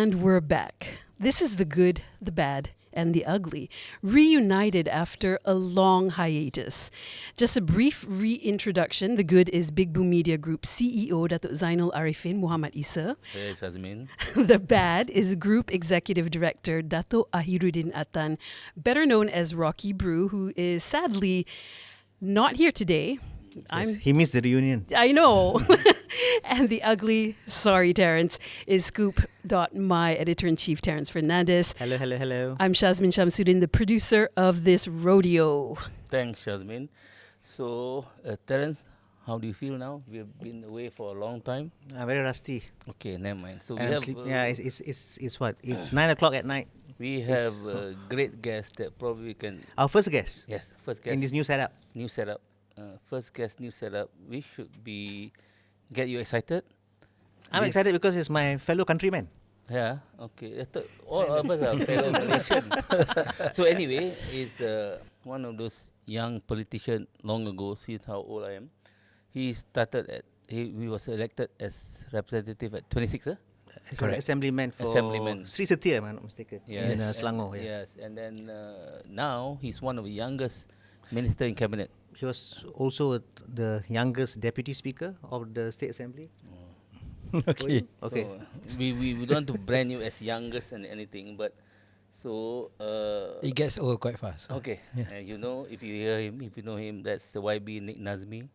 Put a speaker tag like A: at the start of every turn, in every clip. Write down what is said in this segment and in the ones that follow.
A: And we're back. This is the good, the bad, and the ugly, reunited after a long hiatus. Just a brief reintroduction. The good is Big Boom Media Group CEO Datuk Zainul Ariffin Muhammad Isa.
B: Hey, Shazmin.
A: The bad is Group Executive Director Datuk Ahirudin Attan, better known as Rocky Brew, who is sadly not here today.
C: He missed the reunion.
A: I know. And the ugly, sorry, Terence, is Scoop.my editor-in-chief, Terence Fernandez.
C: Hello.
A: I'm Shazmin Shamsuddin, the producer of this rodeo.
B: Thanks, Shazmin. So, Terence, how do you feel now? We have been away for a long time.
C: Very rusty.
B: Okay, never mind. So we
C: And
B: have
C: it's what? It's 9 o'clock at night.
B: we have a great guest that probably we can.
C: Our first guest
B: First guest
C: in this new setup.
B: new setup. First guest, new setup. We should get you excited.
C: I'm excited because it's my fellow countryman.
B: Yeah, okay. I thought all of us are fellow Malaysian. So anyway, he's one of those young politicians long ago. See how old I am. He was elected as representative at 26.
C: Correct. Assemblyman for
B: Assemblyman.
C: Sri Setia, if I'm not mistaken.
B: Yes.
C: In Selangor. Yeah.
B: Yes, and then now he's one of the youngest minister in cabinet.
C: He was also the youngest deputy speaker of the State Assembly.
D: Okay.
C: Okay.
B: So, we don't want to brand you as youngest and anything, but so
D: It gets old quite fast.
B: okay.
D: Yeah.
B: You know, if you hear him, if you know him, that's the YB Nik Nazmi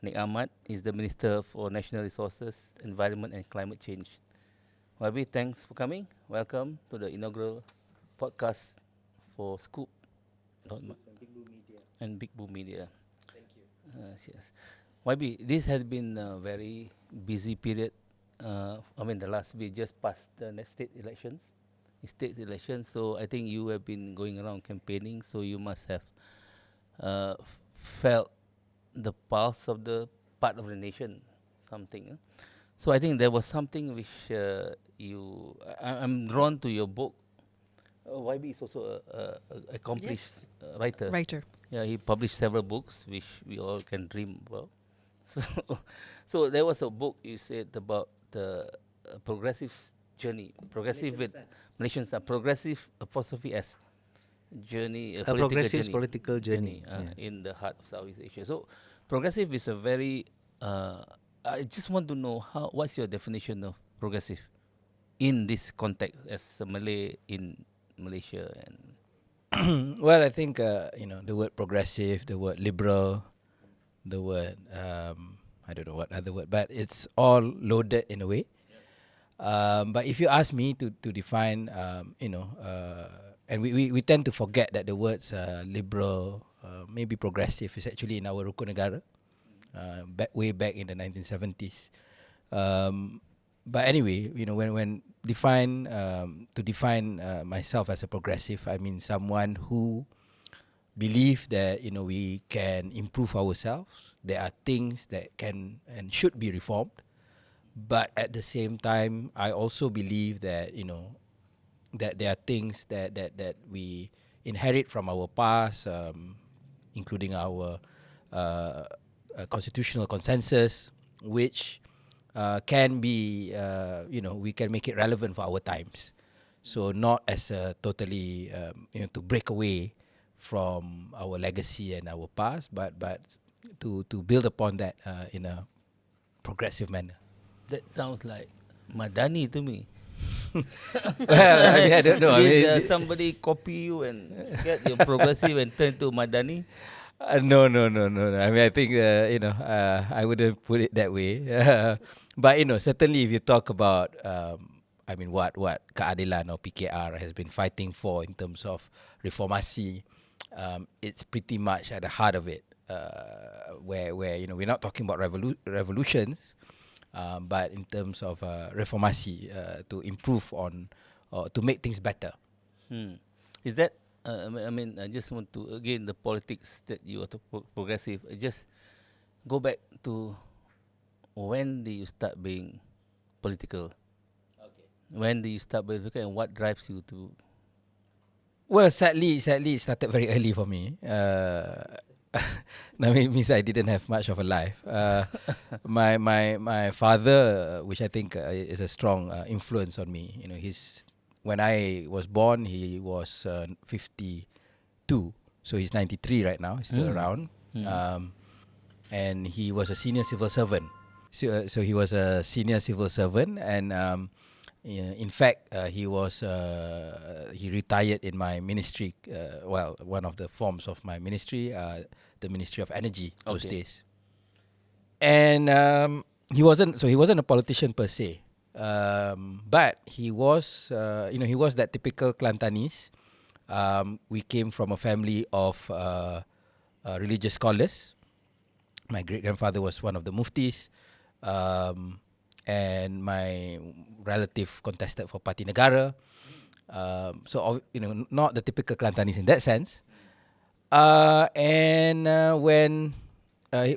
B: Nik Ahmad. Is the Minister for National Resources, Environment and Climate Change. YB, thanks for coming. Welcome to the inaugural podcast for Scoop.my and Big Boom Media.
D: Thank you.
B: Yes. YB, this has been a very busy period. The last we just passed the next state elections. So I think you have been going around campaigning. So you must have felt the pulse of the part of the nation, something. So I think there was something which I'm drawn to your book. YB is also a accomplished writer. Yeah, he published several books which we all can dream about. So there was a book you said about the progressive journey, Malaysians are progressive apostrophe S journey,
C: A progressive political journey.
B: In the heart of Southeast Asia. So progressive is a very. I just want to know what's your definition of progressive in this context as a Malay in Malaysia and.
D: Well, I think the word progressive, the word liberal, the word I don't know what other word, but it's all loaded in a way. But if you ask me to define, and we tend to forget that the words liberal, maybe progressive is actually in our Rukun Negara, way back in the 1970s. But anyway, when define myself as a progressive, I mean someone who believe that we can improve ourselves. There are things that can and should be reformed, but at the same time, I also believe that that there are things that we inherit from our past, including our constitutional consensus, which can be we can make it relevant for our times. So not as a totally to break away from our legacy and our past, but to build upon that in a progressive manner.
B: That sounds like Madani to me.
D: Well, I don't know.
B: Did somebody copy you and get your progressive and turn to Madani?
D: No. I mean, I think I wouldn't put it that way. But certainly, if you talk about, what keadilan or PKR has been fighting for in terms of reformasi, it's pretty much at the heart of it. Where we're not talking about revolutions, but in terms of reformasi to improve on or to make things better.
B: Is that? I just want to again the politics that you are progressive. Just go back to when did you start being political?
D: Okay.
B: When did you start being political, and what drives you to?
D: Well, sadly, it started very early for me. that means I didn't have much of a life. My father, which I think is a strong influence on me. You know, when I was born, he was 52, so he's 93 right now. He's still around, and he was a senior civil servant. So he was a senior civil servant, and in fact, he retired in my ministry. One of the forms of my ministry, the Ministry of Energy those days. And he wasn't a politician per se, but he was he was that typical Kelantanese. We came from a family of religious scholars. My great grandfather was one of the muftis. And my relative contested for Parti Negara. So, not the typical Kelantanese in that sense. When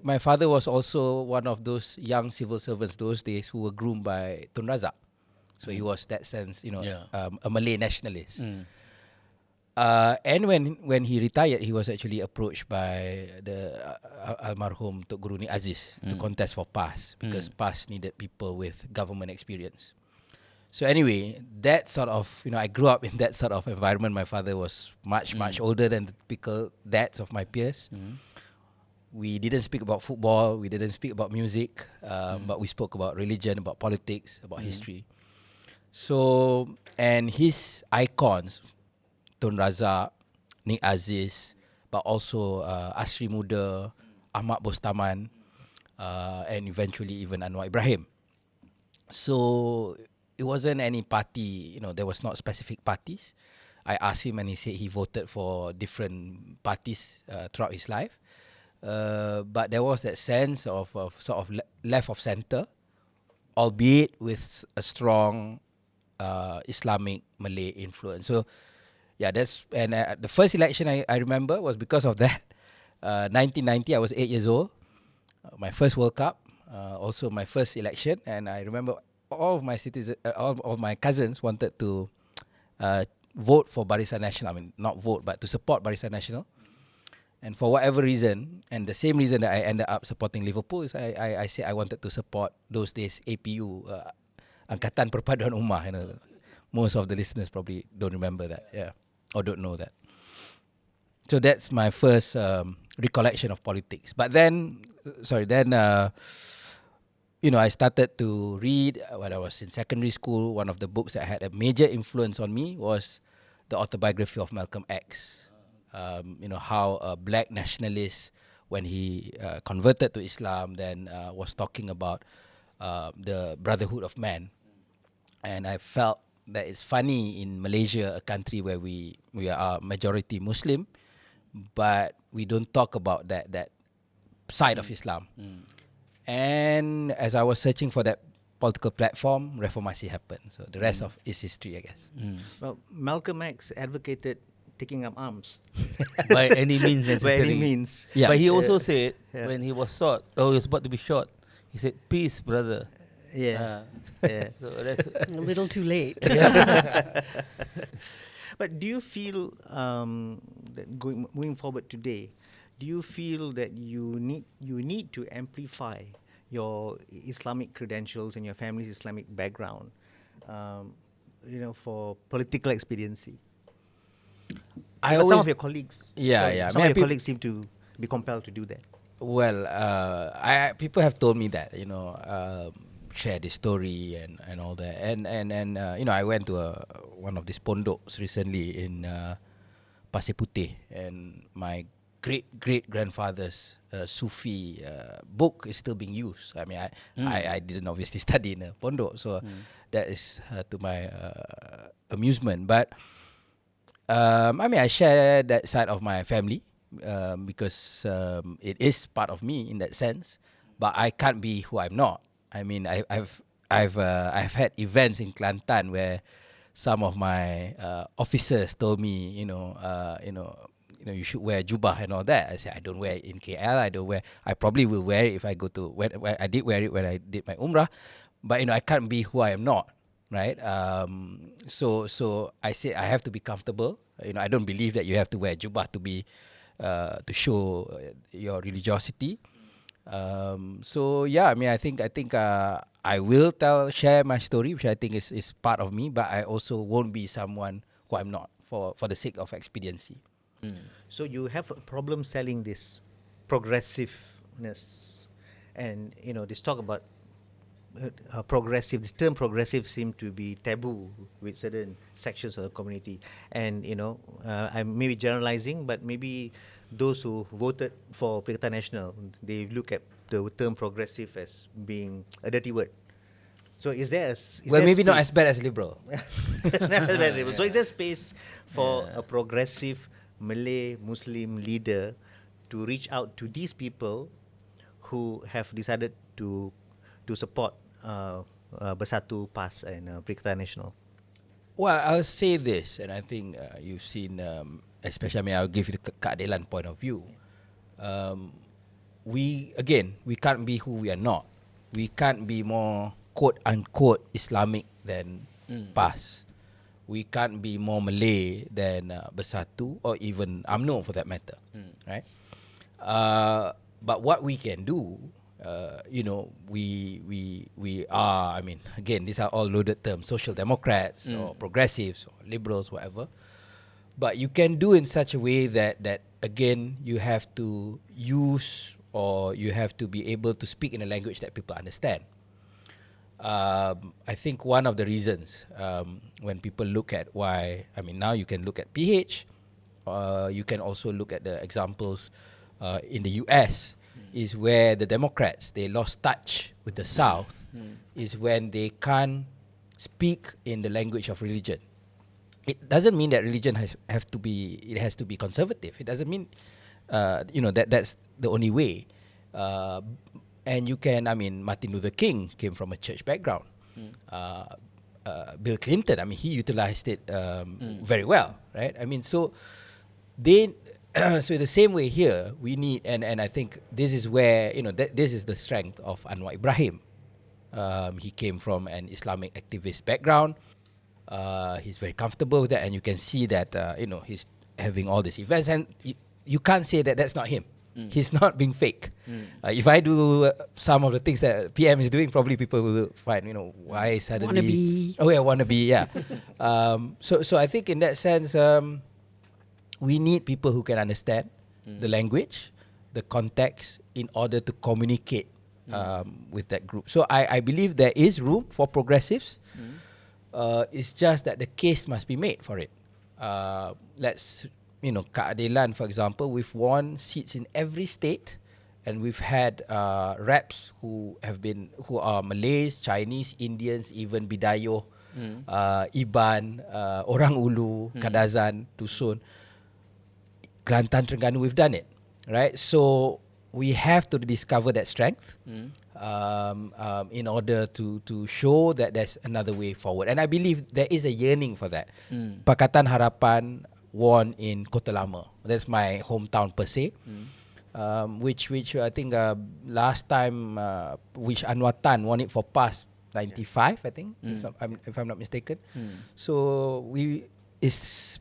D: my father was also one of those young civil servants those days who were groomed by Tun Razak. So he was that sense, a Malay nationalist. And when he retired, he was actually approached by the almarhum Tok Guru Nik Aziz to contest for PAS, because PAS needed people with government experience. So anyway, that sort of, I grew up in that sort of environment. My father was much older than the typical dads of my peers. We didn't speak about football, we didn't speak about music, but we spoke about religion, about politics, about history. So, and his icons, Tun Razak, Nik Aziz, but also Asri Muda, Ahmad Bostaman, and eventually even Anwar Ibrahim. So it wasn't any party, there was not specific parties. I asked him and he said he voted for different parties throughout his life. But there was that sense of sort of left of centre, albeit with a strong Islamic Malay influence. So yeah, the first election I remember was because of that. 1990, I was 8 years old. My first World Cup, also my first election, and I remember all of my all of my cousins wanted to vote for Barisan Nasional. I mean, not vote, but to support Barisan Nasional. And for whatever reason, and the same reason that I ended up supporting Liverpool, is I said I wanted to support those days APU, Angkatan Perpaduan Ummah. Most of the listeners probably don't remember that, or don't know that. So that's my first recollection of politics. But then, I started to read when I was in secondary school. One of the books that had a major influence on me was the autobiography of Malcolm X. How a black nationalist, when he converted to Islam, then was talking about the brotherhood of man. And I felt that it's funny in Malaysia, a country where we are majority Muslim, but we don't talk about that side of Islam. And as I was searching for that political platform, Reformasi happened. So the rest of is history, I guess.
C: Well, Malcolm X advocated taking up arms.
B: By any means necessary.
C: By any means.
B: Yeah. But he also said, when he was shot, he was about to be shot, he said, "Peace, brother."
C: Yeah.
B: So that's
A: a little too late.
C: But do you feel that moving forward today, do you feel that you need to amplify your Islamic credentials and your family's Islamic background, for political expediency? Some of your colleagues, some of your colleagues seem to be compelled to do that.
D: Well, people have told me that, share this story and all that, and I went to one of these pondoks recently in Pasir Putih, and my great grandfather's Sufi book is still being used. I mean, I didn't obviously study in a pondok, so that is to my amusement. But I share that side of my family because it is part of me in that sense. But I can't be who I'm not. I mean, I've had events in Kelantan where some of my officers told me, you should wear jubah and all that. I said I don't wear it in KL. I probably will wear it if I go to. When I did wear it when I did my umrah, but I can't be who I am not, right? So I say I have to be comfortable. I don't believe that you have to wear jubah to be to show your religiosity. So yeah, I mean, I think I will share my story, which I think is part of me, but I also won't be someone who I'm not for the sake of expediency.
C: So you have a problem selling this progressiveness, and this talk about progressive. This term progressive seem to be taboo with certain sections of the community, and I'm maybe generalizing, but maybe those who voted for Perikatan Nasional, they look at the term progressive as being a dirty word. So is there
D: maybe not as bad as liberal.
C: So is there space for a progressive Malay Muslim leader to reach out to these people who have decided to support Bersatu PAS and Perikatan Nasional?
D: Well, I'll say this, and I think you've seen, especially, I mean, I'll give you the keadilan point of view. We can't be who we are not. We can't be more quote-unquote Islamic than PAS. We can't be more Malay than Bersatu or even UMNO for that matter, right? But what we can do, we are, I mean, again, these are all loaded terms, social democrats or progressives or liberals, whatever. But you can do in such a way that again, you have to use, or you have to be able to speak in a language that people understand. I think one of the reasons when people look at why, I mean, now you can look at PH, you can also look at the examples in the US, is where the Democrats, they lost touch with the South, is when they can't speak in the language of religion. It doesn't mean that religion has to be conservative. It doesn't mean that's the only way. And you can, I mean, Martin Luther King came from a church background. Bill Clinton, I mean, he utilized it very well, right? I mean, so so the same way here, we need, and I think this is where, this is the strength of Anwar Ibrahim. He came from an Islamic activist background. He's very comfortable with that, and you can see that, he's having all these events, and you can't say that that's not him. He's not being fake. If I do some of the things that PM is doing, probably people will find, why suddenly...
A: Wannabe.
D: Oh yeah, wannabe, yeah. So I think in that sense, we need people who can understand the language, the context, in order to communicate with that group. So I believe there is room for progressives. It's just that the case must be made for it. Let's... keadilan, for example, we've won seats in every state, and we've had reps who are Malays, Chinese, Indians, even Bidayo, Iban, Orang Ulu, Kadazan, Tusun, Kelantan, Terengganu. We've done it, right? So we have to discover that strength in order to show that there's another way forward. And I believe there is a yearning for that. Pakatan Harapan won in Kota Lama. That's my hometown per se. Which I think last time, which Anwar Tan won it for PAS 95, I think, if I'm not mistaken. So it's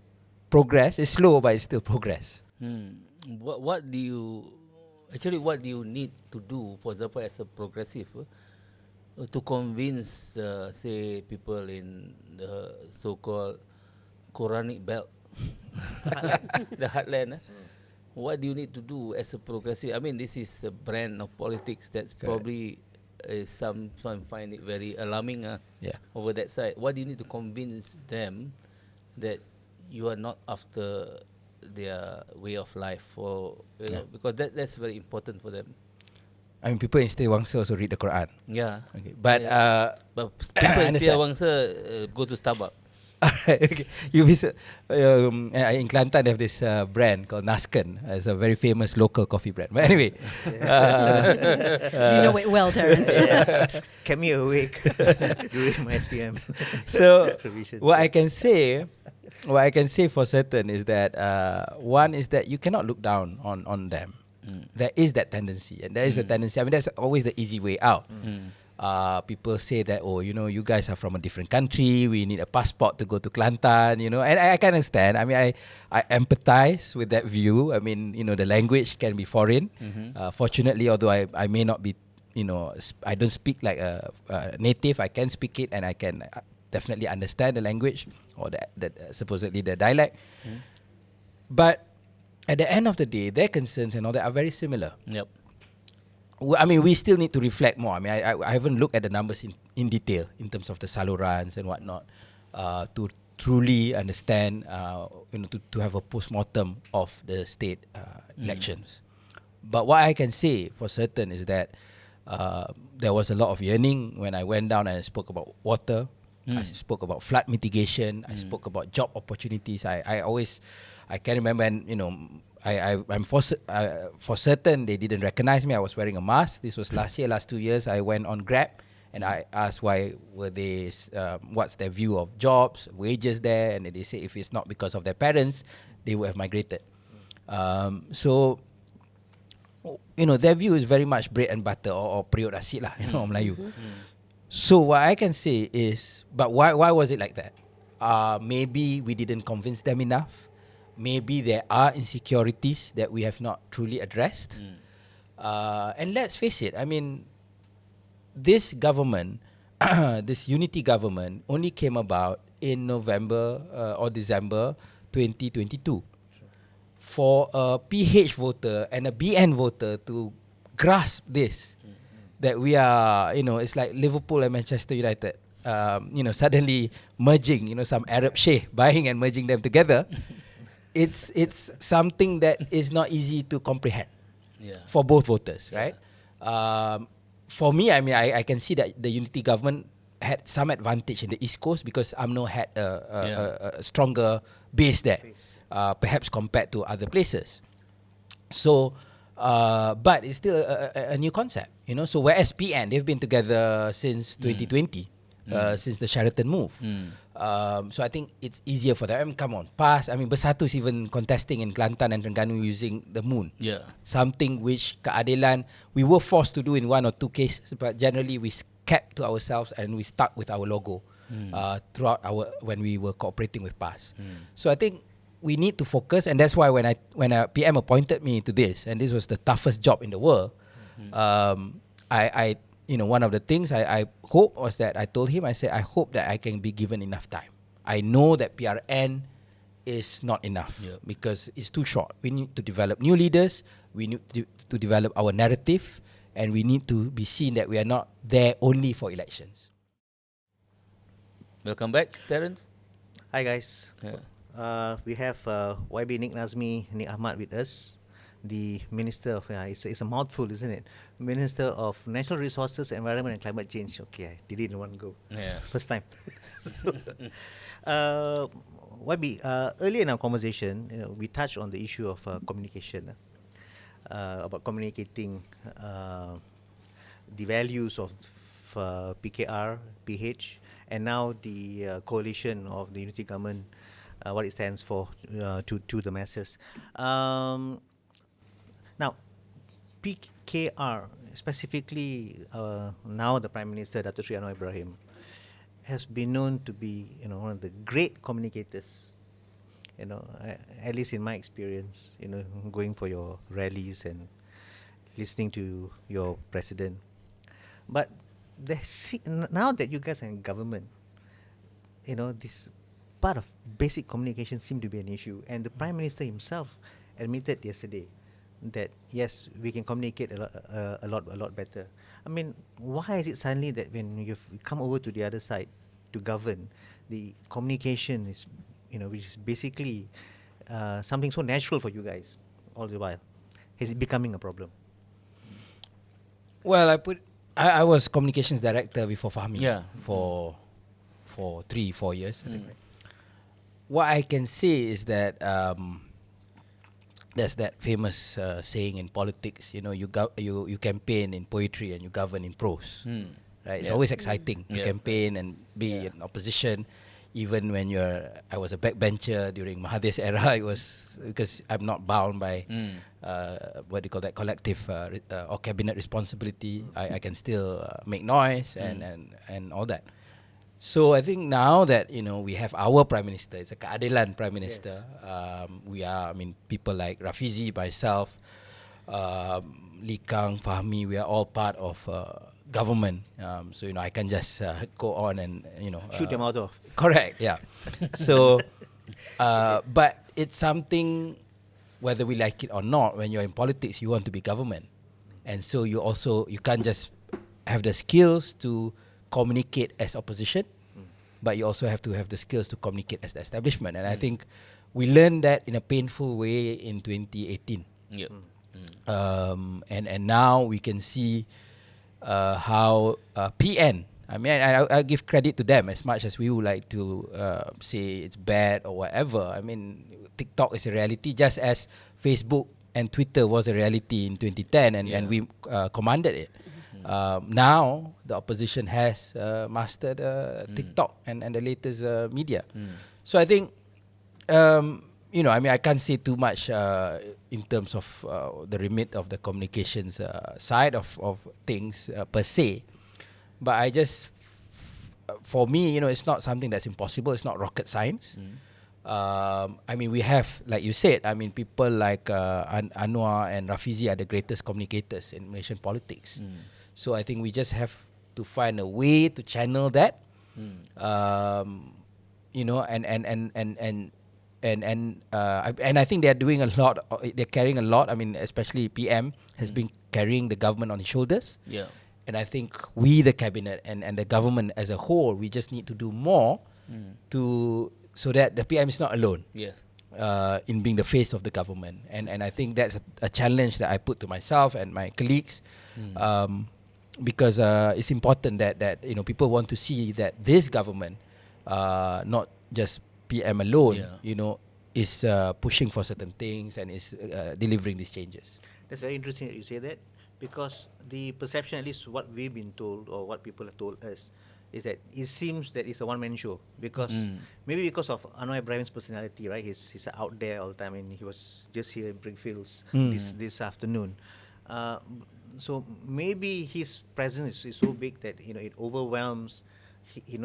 D: progress. It's slow, but it's still progress.
B: What do you need to do, for example, as a progressive, to convince, say, people in the so-called Quranic belt, the heartland? What do you need to do as a progressive? I mean, this is a brand of politics that's probably some find it very alarming over that side. What do you need to convince them that you are not after their way of life, or because that's very important for them?
D: I mean, people in Setiawangsa also read the Quran.
B: Yeah.
D: Okay. But
B: people in Setiawangsa go to Starbucks.
D: Okay. You visit in Kelantan, they have this brand called Nasken. It's a very famous local coffee brand. But anyway,
A: Do you know it well, Terence?
C: Kept me awake during my SPM.
D: So what I can say for certain is that one is that you cannot look down on them. There is that tendency, and there is a tendency. I mean, that's always the easy way out. People say that, oh, you guys are from a different country. We need a passport to go to Kelantan, and I can understand. I mean, I empathize with that view. I mean, the language can be foreign. Fortunately, although I may not be, I don't speak like a native, I can speak it and I can definitely understand the language or that supposedly the dialect. But at the end of the day, their concerns and all that are very similar.
B: Yep.
D: I mean, we still need to reflect more. I mean, I haven't looked at the numbers in detail in terms of the salurans and whatnot to truly understand, to have a post-mortem of the state elections. But what I can say for certain is that there was a lot of yearning when I went down and I spoke about water. I spoke about flood mitigation. I spoke about job opportunities. I can remember, and I'm for certain they didn't recognize me. I was wearing a mask. This was last 2 years. I went on Grab and I asked why were they, what's their view of jobs, wages there, and they say if it's not because of their parents, they would have migrated. So, their view is very much bread and butter or periuk nasi lah, Melayu. So what I can say is, but why was it like that? Maybe we didn't convince them enough. Maybe there are insecurities that we have not truly addressed. And let's face it, I mean, this government, this unity government only came about in November or December 2022. For a PH voter and a BN voter to grasp this, that we are, it's like Liverpool and Manchester United, suddenly merging, some Arab sheikh buying and merging them together. It's something that is not easy to comprehend for both voters, right? For me, I mean, I can see that the unity government had some advantage in the East Coast because UMNO had a stronger base there, perhaps compared to other places. So, but it's still a new concept, So whereas PN, they've been together since 2020, since the Sheraton move. So I think it's easier for them. Come on, PAS. I mean, Bersatu is even contesting in Kelantan and Terengganu using the moon. Yeah. Something which keadilan we were forced to do in one or two cases, but generally we kept to ourselves and we stuck with our logo throughout when we were cooperating with PAS. So I think we need to focus, and that's why when a PM appointed me to this, and this was the toughest job in the world, I one of the things I hope was that I told him, I said, I hope that I can be given enough time. I know that PRN is not enough because it's too short. We need to develop new leaders. We need to develop our narrative, and we need to be seen that we are not there only for elections.
B: Welcome back, Terence.
C: Hi, guys. We have YB Nik Nazmi Nik Ahmad with us, the Minister of, it's a mouthful, isn't it? Minister of Natural Resources, Environment and Climate Change. Okay, I did it in one go. First time. YB, earlier in our conversation, we touched on the issue of communication, about communicating the values of PKR, PH, and now the coalition of the unity government, what it stands for to the masses. Now, PKR, specifically now the Prime Minister, Datuk Sri Anwar Ibrahim, has been known to be one of the great communicators, at least in my experience, going for your rallies and listening to your president. But now that you guys are in government, this part of basic communication seemed to be an issue, and the Prime Minister himself admitted yesterday that yes, we can communicate a lot better. I mean, why is it suddenly that when you've come over to the other side to govern, the communication is, which is basically something so natural for you guys all the while, is it becoming a problem?
D: Well, I was communications director before Fahmi for 3-4 years, I think. Right? What I can say is that there's that famous saying in politics, you campaign in poetry and you govern in prose. Right? It's always exciting to campaign and be in opposition. even when I was a backbencher during Mahathir's era, it was because I'm not bound by what do you call that, collective or cabinet responsibility. I can still make noise and all that. So I think now that we have our Prime Minister, it's a keadilan Prime Minister. Yes. We are, people like Rafizi, myself, Lee Kang, Fahmi, we are all part of government. So I can just go on and
C: shoot them out of.
D: Correct. Yeah. So, but it's something, whether we like it or not, when you're in politics, you want to be government, and so you can't just have the skills to communicate as opposition, but you also have to have the skills to communicate as the establishment. And I think we learned that in a painful way in 2018.
B: Yep.
D: And now we can see how PN, I give credit to them as much as we would like to say it's bad or whatever. TikTok is a reality, just as Facebook and Twitter was a reality in 2010, and we commanded it. Now the opposition has mastered TikTok and the latest media. So I think I can't say too much in terms of the remit of the communications side of things per se, but I just for me, it's not something that's impossible. It's not rocket science. We have, like you said, people like Anwar and Rafizi are the greatest communicators in Malaysian politics. So I think we just have to find a way to channel that, and I think they're doing a lot. They're carrying a lot. Especially PM has been carrying the government on his shoulders.
B: Yeah.
D: And I think we, the cabinet and the government as a whole, we just need to do more so that the PM is not alone.
B: Yes.
D: In being the face of the government, and I think that's a challenge that I put to myself and my colleagues. Because it's important that people want to see that this government, not just PM alone, is pushing for certain things and is delivering these changes.
C: That's very interesting that you say that, because the perception, at least what we've been told or what people have told us, is that it seems that it's a one-man show, because maybe because of Anwar Ibrahim's personality, right? He's out there all the time, and he was just here in Brickfields this afternoon. So maybe his presence is so big that it overwhelms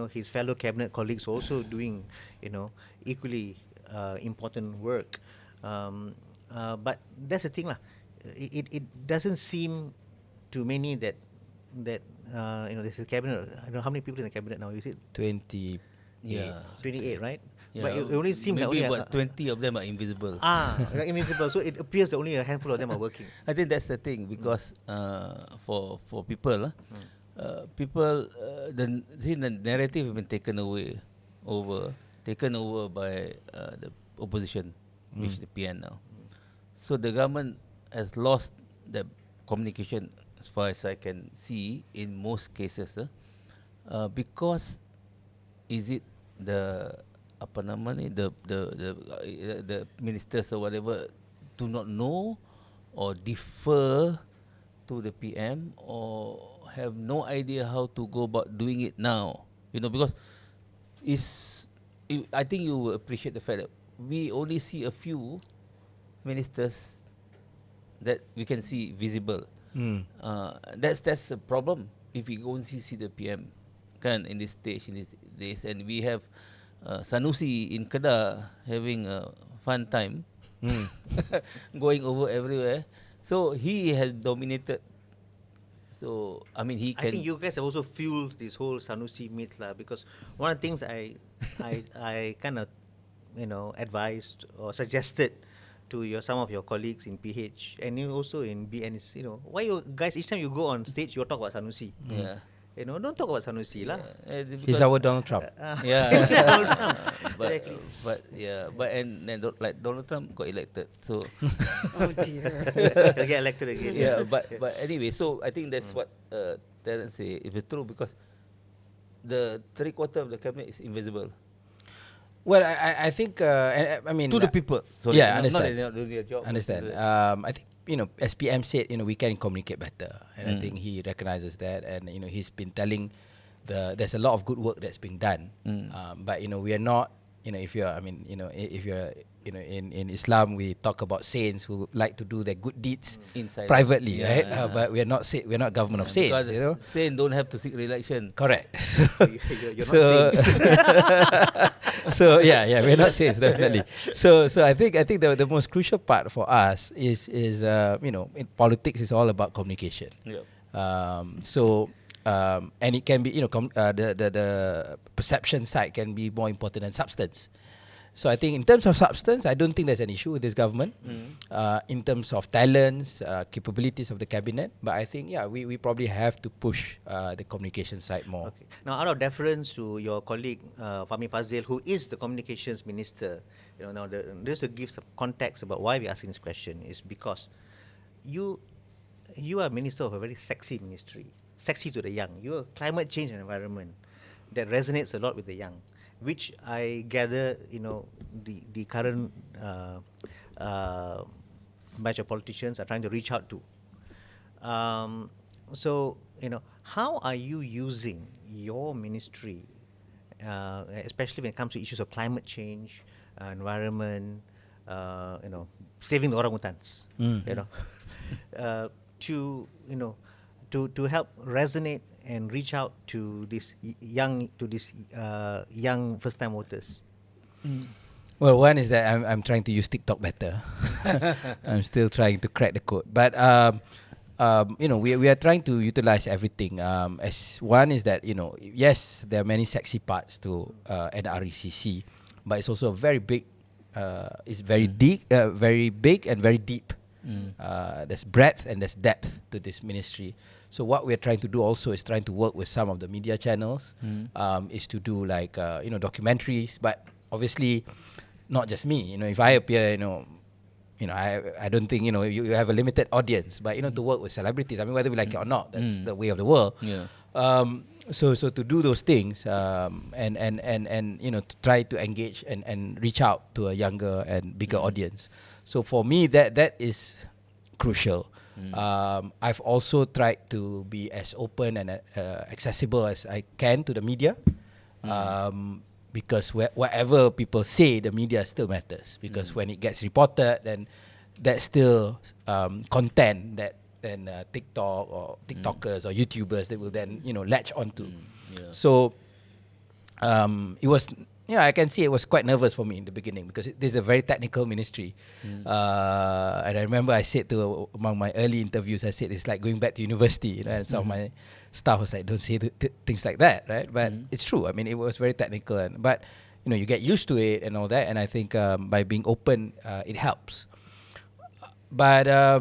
C: his fellow cabinet colleagues also doing equally important work. But that's the thing lah. It doesn't seem to many that there's a cabinet. I don't know how many people in the cabinet now. Is it
D: 28?
B: Yeah.
C: 28, right?
B: Yeah.
C: But it only seems
B: maybe
C: like only
B: about 20 of them are invisible.
C: Like invisible. So it appears that only a handful of them are working.
B: I think that's the thing, because for people, the narrative has been taken over by the opposition, which is the PN now. So the government has lost the communication, as far as I can see, in most cases, because is it the the ministers or whatever do not know or defer to the PM or have no idea how to go about doing it now, because I think you will appreciate the fact that we only see a few ministers that we can see visible. That's a problem if we only see the PM in this stage, in this days, and we have Sanusi in Kedah having a fun time, going over everywhere. So he has dominated. So he can.
C: I think you guys have also fueled this whole Sanusi myth lah, because one of the things I kind of advised or suggested to some of your colleagues in PH and also in BN is why you guys each time you go on stage you talk about Sanusi.
B: Yeah.
C: Don't talk about Sanusi lah.
D: He's our Donald Trump.
B: Yeah.
C: Donald Trump.
B: Like Donald Trump got elected, so
A: Oh dear.
C: He'll get elected again.
B: yeah. But anyway, so I think that's what Terence say. If it's true, because the 3/4 of the cabinet is invisible.
D: Well, I think
B: To the people.
D: Sorry, yeah,
B: not
D: understand.
B: that they're not doing their job.
D: Understand. I think as PM said, we can communicate better, and I think he recognizes that, and he's been telling there's a lot of good work that's been done. But we are not. If you're, if you're, in Islam we talk about saints who like to do their good deeds
B: inside
D: privately, right? But we're not government of saints.
B: Because saints don't have to seek re-election.
D: Correct.
C: You're not saints.
D: So we're not saints, definitely. So I think the most crucial part for us is in politics is all about communication. And it can be the perception side can be more important than substance. So I think in terms of substance, I don't think there's an issue with this government. In terms of talents, capabilities of the cabinet, but I think we probably have to push the communication side more.
C: Okay. Now, out of deference to your colleague Fahmi Fazil, who is the communications minister, just to give some context about why we're asking this question is because you are minister of a very sexy ministry, sexy to the young. You are climate change and environment that resonates a lot with the young, which I gather, the current batch of politicians are trying to reach out to. So, how are you using your ministry, especially when it comes to issues of climate change, environment, saving the orangutans, to help resonate and reach out to these young first-time voters?
D: Well, one is that I'm trying to use TikTok better. I'm still trying to crack the code, but we are trying to utilize everything. As one is that yes, there are many sexy parts to NRECC, but it's also very big. It's very deep, very big and very deep. There's breadth and there's depth to this ministry. So what we're trying to do also is trying to work with some of the media channels, is to do like documentaries, but obviously not just me. If I appear, I don't think you have a limited audience, but to work with celebrities. I mean, whether we like it or not, that's the way of the world. So to do those things, and to try to engage and reach out to a younger and bigger audience. So for me, that is crucial. I've also tried to be as open and accessible as I can to the media, because whatever people say, the media still matters. Because when it gets reported, then that's still content that then TikTok or TikTokers or YouTubers they will then latch onto. So it was. I can see it was quite nervous for me in the beginning because this is a very technical ministry. And I remember I said among my early interviews, I said it's like going back to university, and some of my staff was like, don't say things like that, right? But it's true. I mean, it was very technical, but you get used to it and all that. And I think by being open, it helps. But I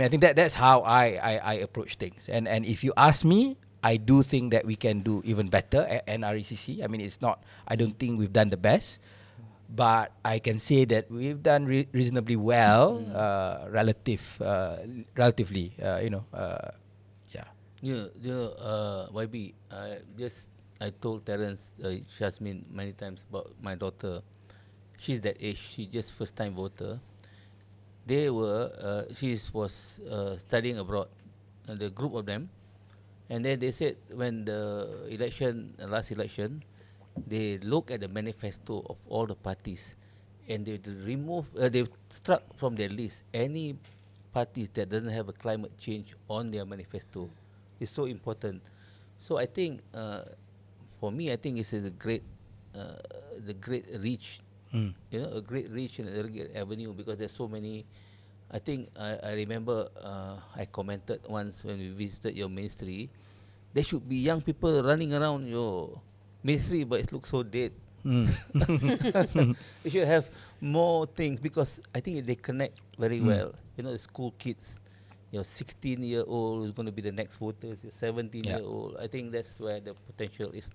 D: think that's how I approach things. And if you ask me, I do think that we can do even better at NRECC. I mean, I don't think we've done the best, but I can say that we've done reasonably well, relatively,
B: YB, I told Terence, Shasmin many times about my daughter. She's that age. She just first time voter. She was studying abroad, the group of them. And then they said when the last election, they look at the manifesto of all the parties, and they struck from their list any parties that doesn't have a climate change on their manifesto. It's so important. So I think, for me, I think this is the great reach, a great reach and a great avenue, because there's so many. I think I remember I commented once when we visited your ministry, there should be young people running around your ministry, but it looks so dead. You should have more things, because I think they connect very well. The school kids, your 16-year-old who's going to be the next voters, your 17-year-old. I think that's where the potential is.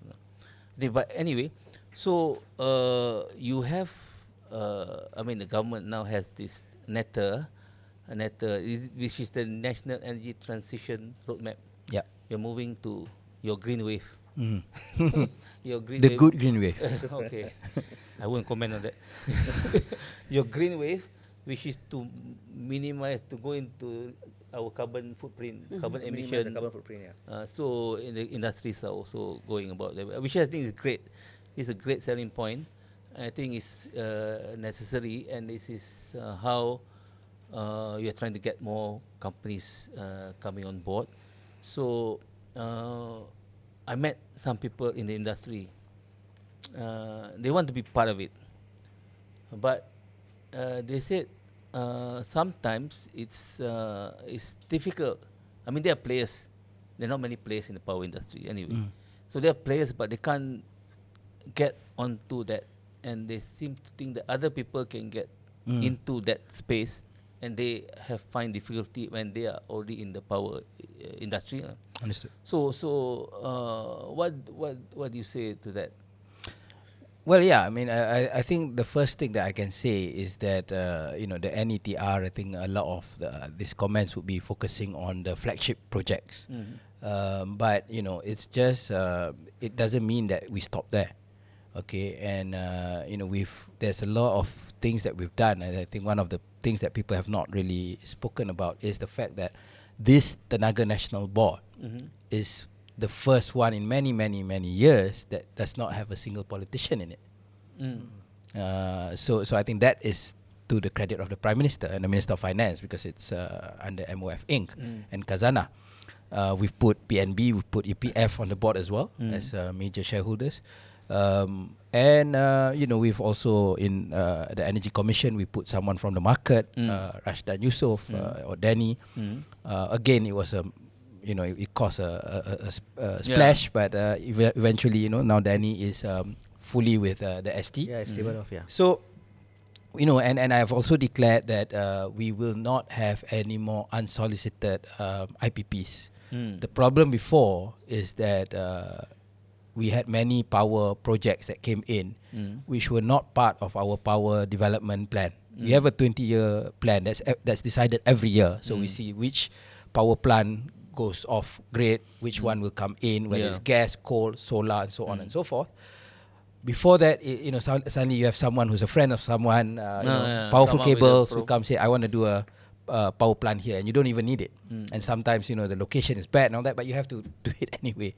B: But anyway, so you have, the government now has this NETA, which is the National Energy Transition Roadmap.
D: Yeah.
B: You're moving to your green wave. Your green
D: the
B: wave.
D: good green wave.
B: Okay. I won't comment on that. Your green wave, which is to minimize, to go into our carbon footprint, carbon
C: Minimize
B: emission.
C: the carbon footprint, yeah.
B: So in the industries are also going about that, which I think is great. It's a great selling point. I think it's necessary, and this is how you're trying to get more companies coming on board. So I met some people in the industry. They want to be part of it, but they said sometimes it's difficult. I mean, there are players. There are not many players in the power industry anyway. So there are players, but they can't get onto that, and they seem to think that other people can get into that space, and they have find difficulty when they are already in the power industry.
D: Understood.
B: So what do you say to that?
D: Well, yeah, I mean, I think the first thing that I can say is that, the NETR, I think a lot of these comments would be focusing on the flagship projects. But, it's just, it doesn't mean that we stop there. Okay, and, there's a lot of things that we've done. And I think one of the things that people have not really spoken about is the fact that this Tenaga Nasional Board is the first one in many, many, many years that does not have a single politician in it. So I think that is to the credit of the Prime Minister and the Minister of Finance, because it's under MOF Inc. and Khazanah. We've put PNB, we've put EPF on the board as well as major shareholders. We've also in the Energy Commission, we put someone from the market, Rashdan Yusof or Danny. Again, it was it caused a splash, but eventually, now Danny is fully with the ST.
C: Yeah, it's stable off, yeah.
D: So, and I've also declared that we will not have any more unsolicited IPPs. The problem before is that we had many power projects that came in which were not part of our power development plan. We have a 20-year plan that's decided every year. So we see which power plant goes off grid, which one will come in, whether it's gas, coal, solar, and so on and so forth. Before that, suddenly you have someone who's a friend of someone, powerful cables who come say, I want to do a power plant here, and you don't even need it. And sometimes, the location is bad and all that, but you have to do it anyway.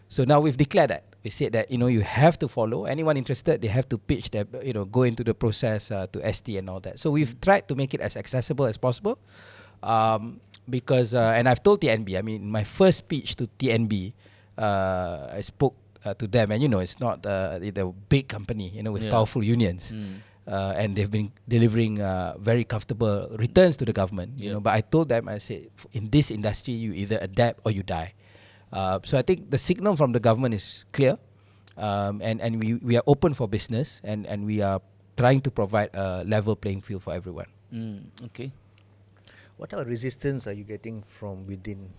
D: So now we've declared that. We said that, you have to follow. Anyone interested, they have to pitch that, go into the process to ST and all that. So we've tried to make it as accessible as possible. Because, and I've told TNB, I mean, my first speech to TNB, I spoke to them, and it's not the big company, with powerful unions, and they've been delivering very comfortable returns to the government. But I told them, I said, in this industry, you either adapt or you die. So I think the signal from the government is clear, and we are open for business, and we are trying to provide a level playing field for everyone.
B: Okay.
C: What type of resistance are you getting from within,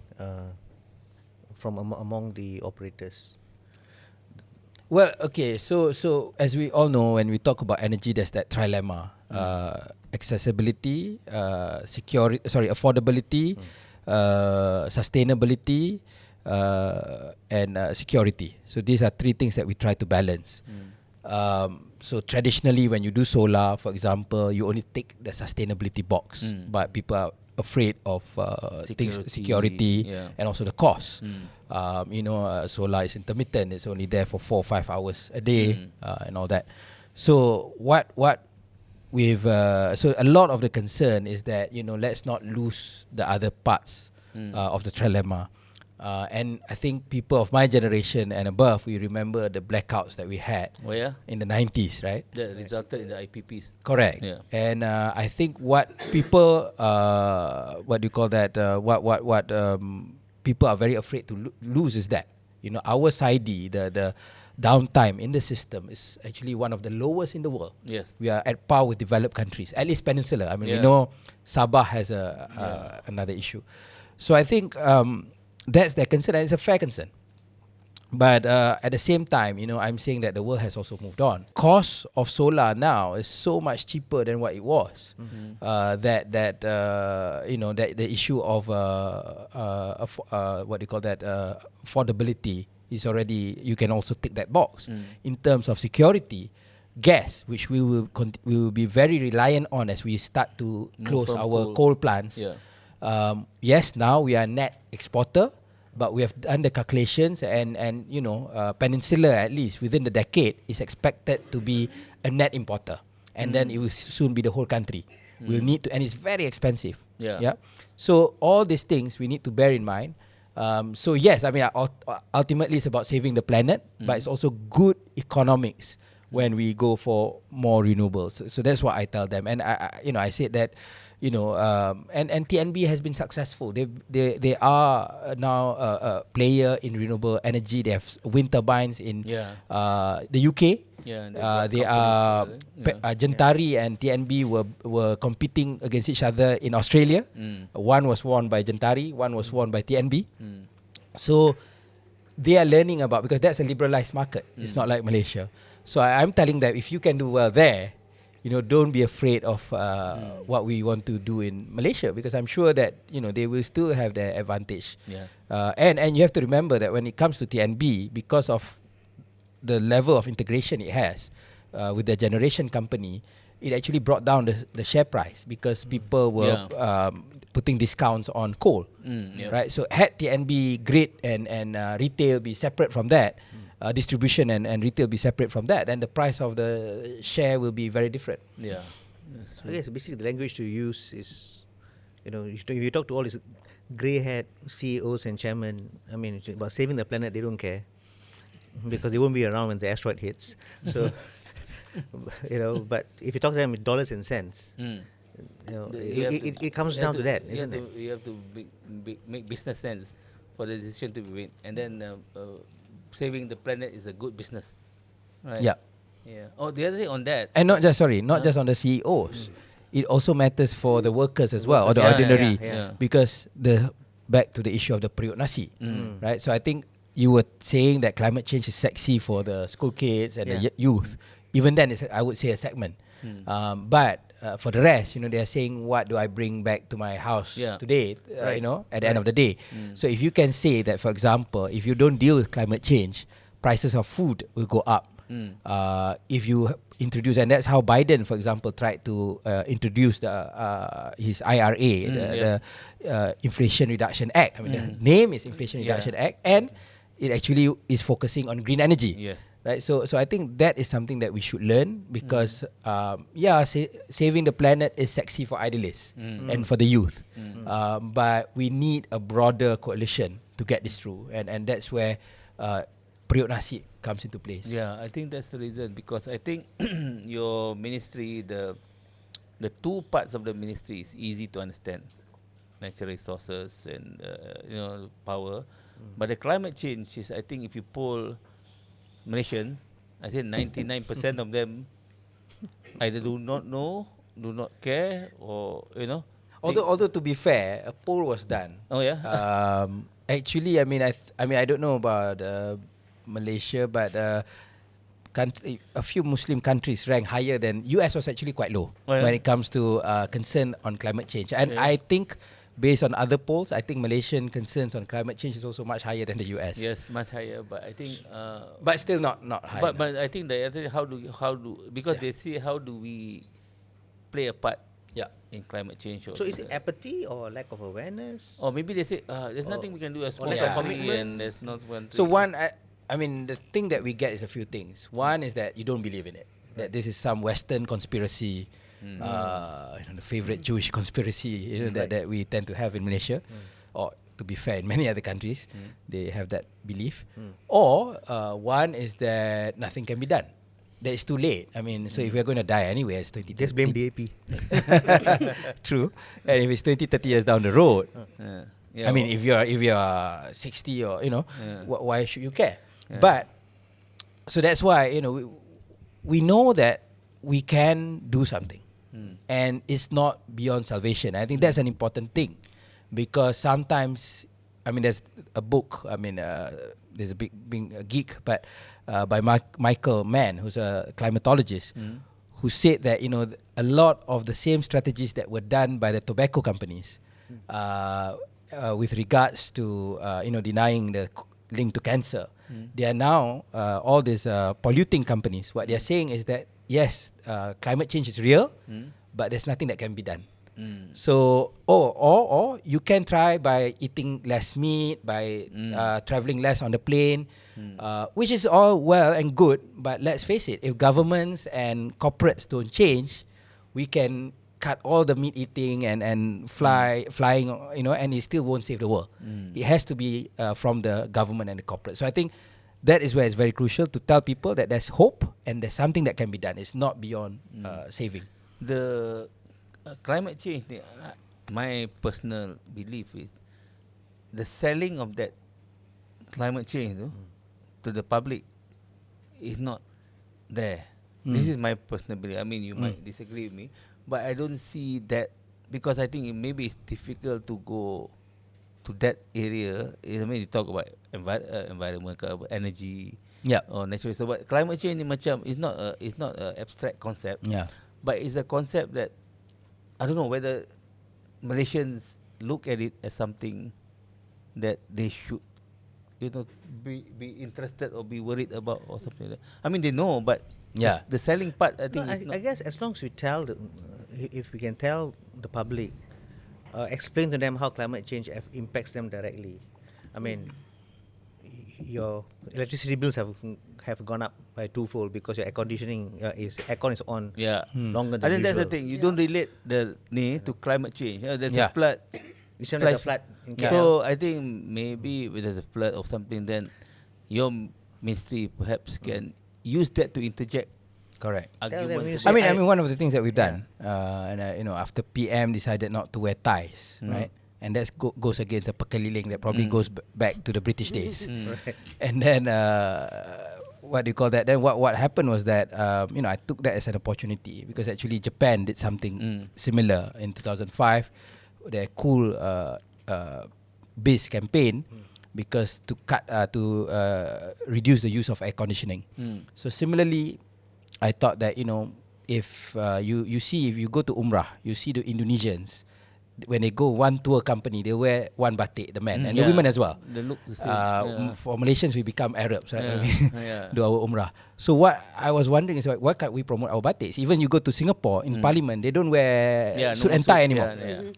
C: from among the operators?
D: Well, okay, so as we all know, when we talk about energy, there's that trilemma: accessibility, affordability, sustainability, and security. So these are three things that we try to balance. So traditionally, when you do solar, for example, you only tick the sustainability box, but people are afraid of security and also the cost. Solar is intermittent; it's only there for 4 or 5 hours a day, and all that. So what we've so a lot of the concern is that let's not lose the other parts of the trilemma. And I think people of my generation and above, we remember the blackouts that we had in the 90s, right?
B: That resulted in the IPPs.
D: Correct. Yeah. And I think what people, what do you call that? What people are very afraid to lose is that, our SAIDI, the downtime in the system is actually one of the lowest in the world.
B: Yes.
D: We are at par with developed countries, at least Peninsula. I mean, we know Sabah has another issue. So I think that's their concern, and it's a fair concern. But at the same time, I'm saying that the world has also moved on. Cost of solar now is so much cheaper than what it was. That the issue of affordability is already, you can also tick that box. In terms of security, gas, which we will be very reliant on as we start to close our coal plants.
B: Yeah.
D: Yes, now we are net exporter, but we have done the calculations, and Peninsula, at least within the decade, is expected to be a net importer, and then it will soon be the whole country. We'll need to, and it's very expensive.
B: Yeah.
D: So all these things we need to bear in mind. So yes, I mean, ultimately it's about saving the planet, but it's also good economics when we go for more renewables. So that's what I tell them, and I said that, and TNB has been successful. They are now a player in renewable energy. They have wind turbines in the UK.
B: Yeah,
D: they are Gentari and TNB were competing against each other in Australia. One was won by Gentari, one was won by TNB. So they are learning about, because that's a liberalized market. It's not like Malaysia. So I'm telling them, if you can do well there, don't be afraid of what we want to do in Malaysia, because I'm sure that they will still have their advantage. And you have to remember that when it comes to TNB, because of the level of integration it has with the generation company, it actually brought down the share price, because people were putting discounts on coal, right? So had TNB grid and retail be separate from that, distribution and retail be separate from that, then the price of the share will be very different.
C: I guess basically the language to use is, if you talk to all these grey-haired CEOs and chairmen, I mean, about saving the planet, they don't care, because they won't be around when the asteroid hits. So, but if you talk to them in dollars and cents, it comes down to that, isn't it?
B: You have to make business sense for the decision to be made, and then saving the planet is a good business, right?
D: Yeah.
B: Oh, the other thing on that,
D: and not just on the CEOs. It also matters for the workers as well, or the ordinary, because back to the issue of the periuk nasi, right? So I think you were saying that climate change is sexy for the school kids and the youth. Even then, I would say a segment. But for the rest, they are saying, what do I bring back to my house today, at the end of the day. So if you can say that, for example, if you don't deal with climate change, prices of food will go up. If you introduce, and that's how Biden, for example, tried to introduce his IRA, the Inflation Reduction Act. I mean, the name is Inflation Reduction Act, and it actually is focusing on green energy. Right, so I think that is something that we should learn, because saving the planet is sexy for idealists and for the youth, but we need a broader coalition to get this through, and that's where periuk nasi comes into place.
B: I think that's the reason, because I think your ministry, the two parts of the ministry is easy to understand: natural resources and power. But the climate change is, I think, if you poll Malaysians, I say 99% of them either do not know, do not care, or
D: Although to be fair, a poll was done.
B: Oh yeah.
D: Actually, I mean, I don't know about Malaysia, but a few Muslim countries rank higher than US. Was actually quite low when it comes to concern on climate change, and I think, based on other polls, I think Malaysian concerns on climate change is also much higher than the US.
B: Yes, much higher, but I think,
D: but still not high.
B: But I think the other, how do because they see how do we play a part in climate change.
C: So is it apathy or lack of awareness?
B: Or maybe they say there's nothing we can do as
C: lack of commitment,
B: and there's not one.
D: So I mean, the thing that we get is a few things. One is that you don't believe in it. That this is some Western conspiracy, the favorite Jewish conspiracy, that we tend to have in Malaysia, or to be fair, in many other countries, they have that belief. Or one is that nothing can be done. That it's too late. I mean, so if we're going to die anyway, it's 2030.
C: Just blame DAP.
D: True. And if it's 20-30 years down the road, I mean, if you're 60 or why should you care? But so that's why we know that we can do something, and it's not beyond salvation. I think that's an important thing, because sometimes, I mean, there's a book. I mean, there's a being a geek, but by Michael Mann, who's a climatologist, who said that a lot of the same strategies that were done by the tobacco companies with regards to denying the link to cancer, they are now all these polluting companies. What they are saying is that yes, climate change is real, but there's nothing that can be done. So, or you can try by eating less meat, by traveling less on the plane, which is all well and good. But let's face it, if governments and corporates don't change, we can cut all the meat eating and flying, and it still won't save the world. It has to be from the government and the corporate. So I think that is where it's very crucial to tell people that there's hope and there's something that can be done. It's not beyond saving.
B: The climate change, my personal belief is the selling of that climate change to the public is not there. This is my personal belief. I mean, you might disagree with me, but I don't see that, because I think maybe it's difficult to go to that area. I mean, you talk about environment, about energy, or natural resource. But climate change ni macam is not a abstract concept. But it's a concept that I don't know whether Malaysians look at it as something that they should, be interested or be worried about or something like that. I mean, they know, but the selling part, I think.
C: I guess as long as we tell, if we can tell the public, explain to them how climate change impacts them directly. I mean, your electricity bills have gone up by twofold because your air conditioning aircon is on longer than
B: I think
C: usual.
B: that's the thing. You don't relate the to climate change. There's a flood.
C: There's a flood in KL.
B: So I think maybe if there's a flood or something, then your ministry perhaps can use that to interject.
D: Correct.
B: Arguments.
D: I mean, one of the things that we've done, after PM decided not to wear ties, right? And that goes against a pekeliling that probably goes back to the British days.
C: Right.
D: And then, what do you call that? Then what happened was that, I took that as an opportunity because actually Japan did something similar in 2005. Their cool base campaign because to reduce the use of air conditioning. So similarly, I thought that if if you go to Umrah, you see the Indonesians when they go one tour company, they wear one batik, the men and the women as well.
B: They look the same.
D: For Malaysians, we become Arabs, right? Do our Umrah. So what I was wondering is why can't we promote our batiks? Even you go to Singapore in Parliament, they don't wear suit and tie anymore,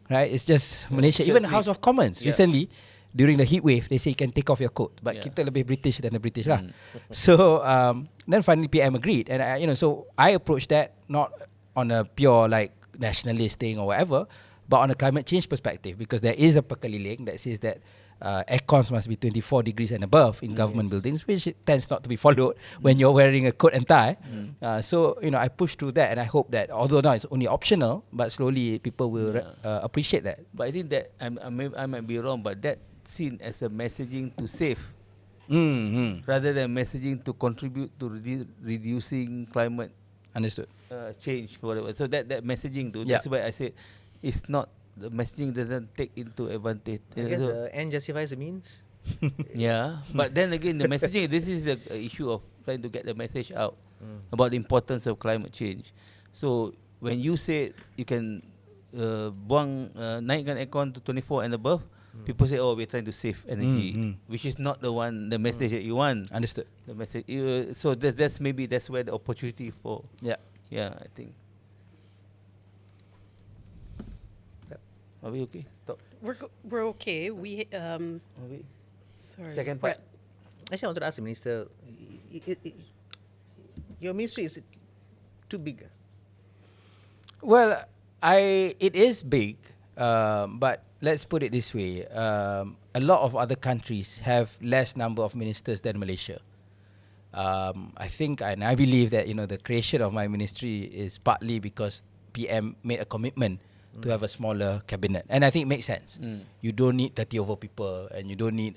D: right? It's just Malaysia. Even House of Commons recently, during the heat wave, they say you can take off your coat, but kita lebih British than the British lah. So then finally PM agreed, and so I approached that not on a pure like nationalist thing or whatever, but on a climate change perspective, because there is a pekeliling that says that aircons must be 24 degrees and above in government buildings, which tends not to be followed when you're wearing a coat and tie. So I pushed through that, and I hope that although now it's only optional, but slowly people will appreciate that.
B: But I think that I might be wrong, but that seen as a messaging to save, rather than messaging to contribute to reducing climate change, whatever. So that messaging too. That's why I said it's not, the messaging doesn't take into advantage.
C: I guess the end justifies the means.
B: But then again, the messaging, this is the issue of trying to get the message out about the importance of climate change. So when you say you can naikkan aircon to 24 and above, people say, we're trying to save energy, which is not the message that you want.
D: Understood.
B: The message. So that's where the opportunity for. I think. Are we okay? Stop.
A: We're okay. We
B: Are we?
A: sorry.
B: Second part.
C: Actually, I wanted to ask the minister, your ministry, is it too big?
D: Well, it is big, but let's put it this way. A lot of other countries have less number of ministers than Malaysia. I think and I believe that the creation of my ministry is partly because PM made a commitment to have a smaller cabinet, and I think it makes sense. You don't need 30 over people, and you don't need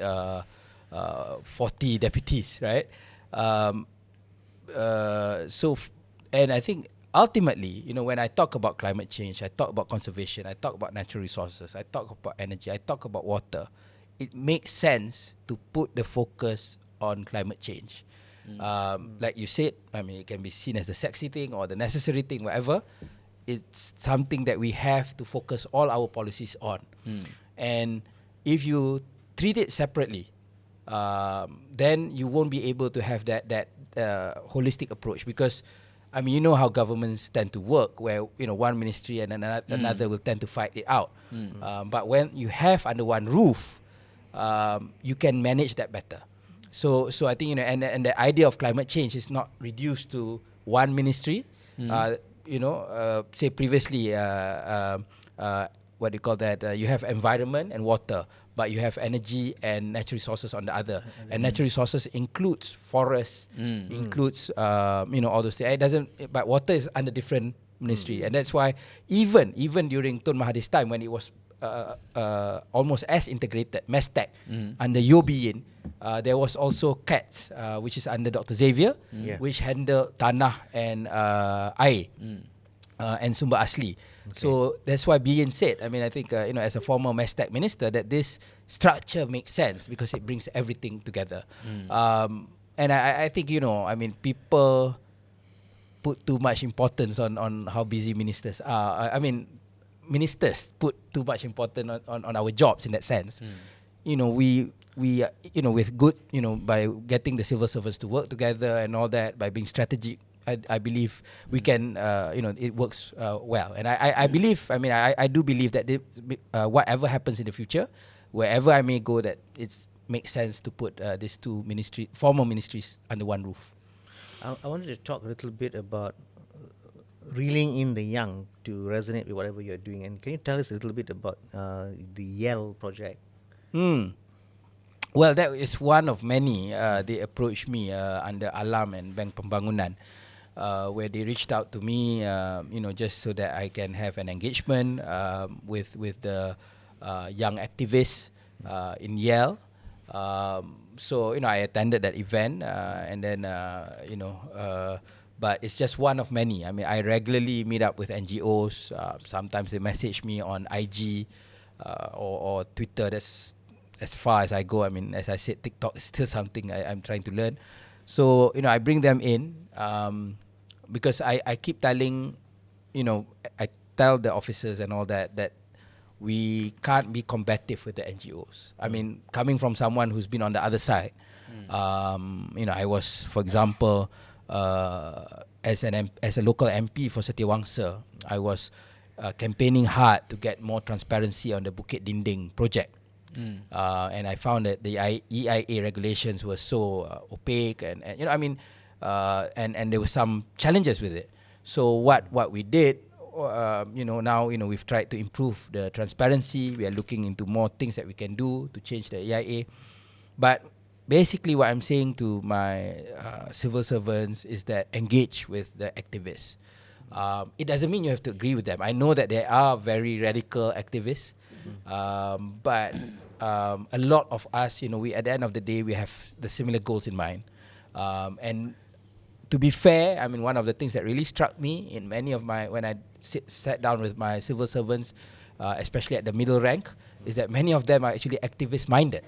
D: 40 deputies, right? And I think ultimately, when I talk about climate change, I talk about conservation, I talk about natural resources, I talk about energy, I talk about water. It makes sense to put the focus on climate change. Like you said, I mean, it can be seen as the sexy thing or the necessary thing, whatever. It's something that we have to focus all our policies on. And if you treat it separately, then you won't be able to have that holistic approach, because I mean, you know how governments tend to work, where one ministry and another will tend to fight it out. But when you have under one roof, you can manage that better. So I think and the idea of climate change is not reduced to one ministry. Say previously, what do you call that? You have environment and water, but you have energy and natural resources on the other. And natural resources includes forests, includes all those things. It doesn't, but water is under different ministry, and that's why even during Tun Mahathir's time, when it was almost as integrated, MESTEC under Yobiyin, there was also CATS, which is under Dr. Xavier, which handle tanah and air and sumber asli. Okay. So that's why Biyin said, I mean, I think, as a former MESTEC minister, that this structure makes sense because it brings everything together. And I think, people put too much importance on how busy ministers are. I mean, ministers put too much importance on our jobs in that sense. We with good, by getting the civil servants to work together and all that, by being strategic, I believe we can, it works well. And I believe, I do believe that whatever happens in the future, wherever I may go, that it makes sense to put these two former ministries under one roof.
C: I wanted to talk a little bit about reeling in the young to resonate with whatever you're doing. And can you tell us a little bit about the Yell project?
D: Well, that is one of many. They approached me under Alam and Bank Pembangunan, where they reached out to me, just so that I can have an engagement with the young activists in Yale. So I attended that event, and then but it's just one of many. I mean, I regularly meet up with NGOs. Sometimes they message me on IG or Twitter. That's as far as I go. I mean, as I said, TikTok is still something I'm trying to learn. So I bring them in because I keep telling, I tell the officers and all that we can't be combative with the NGOs. I mean, coming from someone who's been on the other side, I was, for example, as a local MP for Setiawangsa, I was campaigning hard to get more transparency on the Bukit Dinding project. And I found that the EIA regulations were so opaque, and there were some challenges with it. So what we did, now we've tried to improve the transparency. We are looking into more things that we can do to change the EIA. But basically, what I'm saying to my civil servants is that engage with the activists. It doesn't mean you have to agree with them. I know that there are very radical activists, but a lot of us, we at the end of the day, we have the similar goals in mind. And to be fair, I mean, one of the things that really struck me in many of when I sat down with my civil servants, especially at the middle rank, is that many of them are actually activist-minded.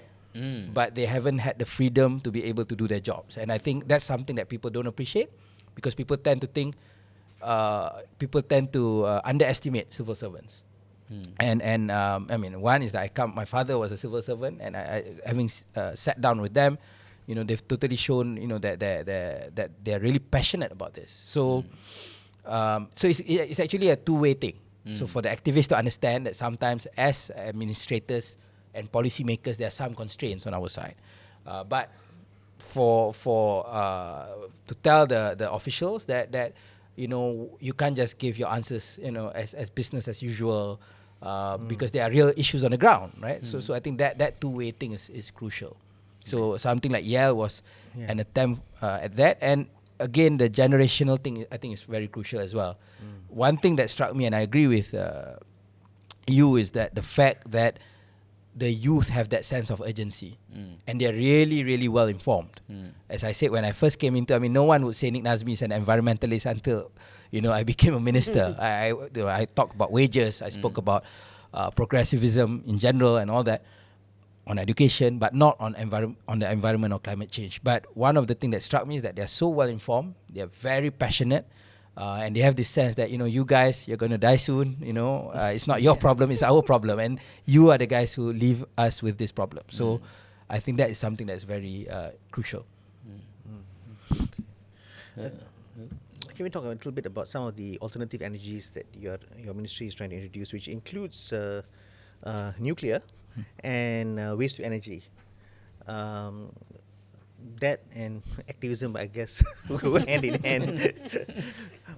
D: But they haven't had the freedom to be able to do their jobs. And I think that's something that people don't appreciate, because people tend to underestimate civil servants. And I mean, one is that my father was a civil servant, and I having sat down with them, they've totally shown, that they're really passionate about this. So it's actually a two-way thing. So for the activists to understand that sometimes as administrators and policymakers, there are some constraints on our side, but for to tell the officials that you can't just give your answers as business as usual, because there are real issues on the ground, right? So I think that two-way thing is crucial. So something like Yale was an attempt at that, and again the generational thing I think is very crucial as well. One thing that struck me, and I agree with you, is that the fact that the youth have that sense of urgency, and they're really, really well informed. As I said, when I first came into, no one would say Nik Nazmi is an environmentalist until I became a minister. I talked about wages, I spoke about progressivism in general and all that, on education, but not on the environment or climate change. But one of the things that struck me is that they're so well informed, they're very passionate, and they have this sense that you guys, you're going to die soon. It's not your problem, it's our problem, and you are the guys who leave us with this problem. So I think that is something that's very crucial.
C: can we talk a little bit about some of the alternative energies that your ministry is trying to introduce, which includes nuclear and waste to energy? That and activism, I guess, go hand in hand.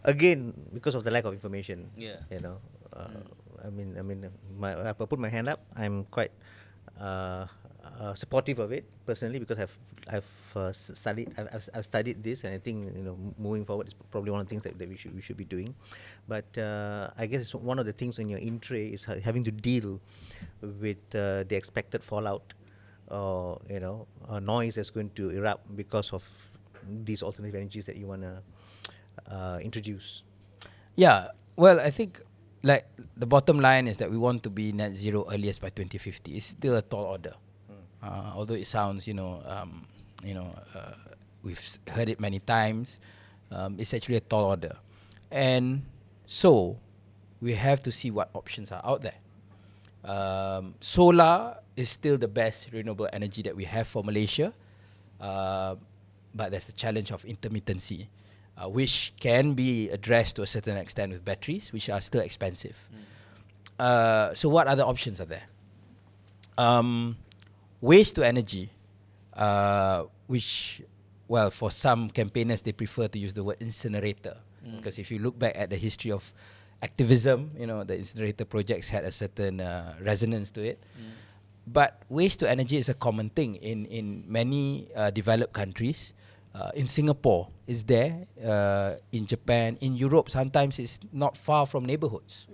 C: Again, because of the lack of information.
B: Yeah.
C: You know, I put my hand up. I'm quite supportive of it personally, because I've studied this, and I think, you know, moving forward is probably one of the things that we should be doing. But I guess it's one of the things in your in-tray is having to deal with the expected fallout, or a noise that's going to erupt because of these alternative energies that you want to introduce.
D: Yeah, well, I think like the bottom line is that we want to be net zero earliest by 2050. It's still a tall order, although it sounds, we've heard it many times. It's actually a tall order, and so we have to see what options are out there. Solar is still the best renewable energy that we have for Malaysia, but there's the challenge of intermittency, which can be addressed to a certain extent with batteries, which are still expensive. So what other options are there? Waste to energy, which, well, for some campaigners, they prefer to use the word incinerator, because if you look back at the history of activism, the incinerator projects had a certain resonance to it. But waste to energy is a common thing in many developed countries. In Singapore, it's there. In Japan, in Europe, sometimes it's not far from neighborhoods.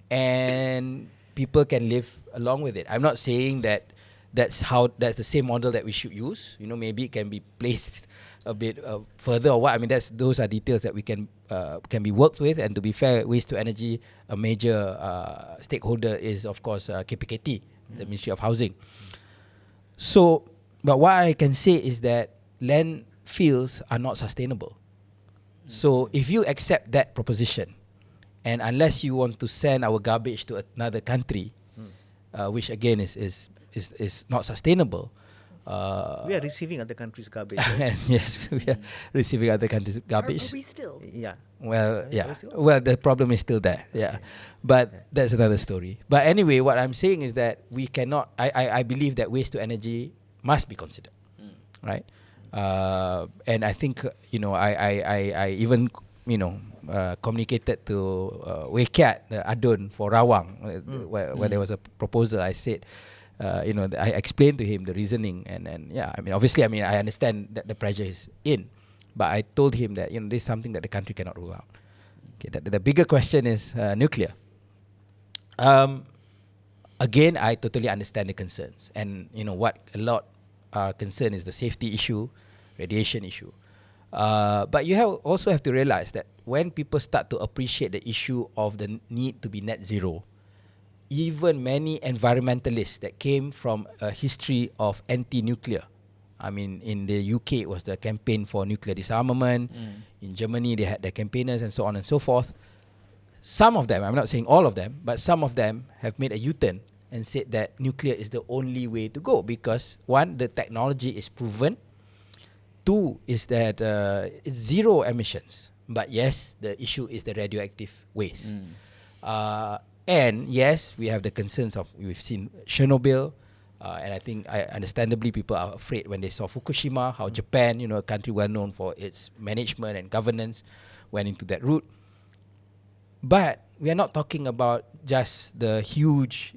D: And people can live along with it. I'm not saying that that's the same model that we should use. Maybe it can be placed a bit further or what. I mean, those are details that we can be worked with. And to be fair, waste to energy, a major stakeholder is, of course, KPKT, the Ministry of Housing. So, but what I can say is that landfills are not sustainable. So if you accept that proposition, and unless you want to send our garbage to another country, which again is not sustainable.
C: We are receiving other countries' garbage.
D: Yes, we are receiving other countries' garbage.
A: Are we still?
C: Yeah.
D: Well, yeah. Well, the problem is still there. Yeah. But that's another story. But anyway, what I'm saying is that we cannot. I believe that waste to energy must be considered, right? And I think I even communicated to Wekiat, Adun for Rawang, where there was a proposal. I said, I explained to him the reasoning, and yeah, I mean, obviously, I understand that the pressure is in, but I told him that this is something that the country cannot rule out. Okay, the bigger question is nuclear. Again, I totally understand the concerns, and what a lot are concerned is the safety issue, radiation issue. But you also have to realize that when people start to appreciate the issue of the need to be net zero, even many environmentalists that came from a history of anti-nuclear. I mean, in the UK, it was the campaign for nuclear disarmament. In Germany, they had their campaigners and so on and so forth. Some of them, I'm not saying all of them, but some of them have made a U-turn and said that nuclear is the only way to go because, one, the technology is proven. Two is that it's zero emissions. But yes, the issue is the radioactive waste. And yes, we have the concerns of, we've seen Chernobyl, and I think understandably people are afraid when they saw Fukushima, how Japan, a country well known for its management and governance, went into that route. But we are not talking about just the huge,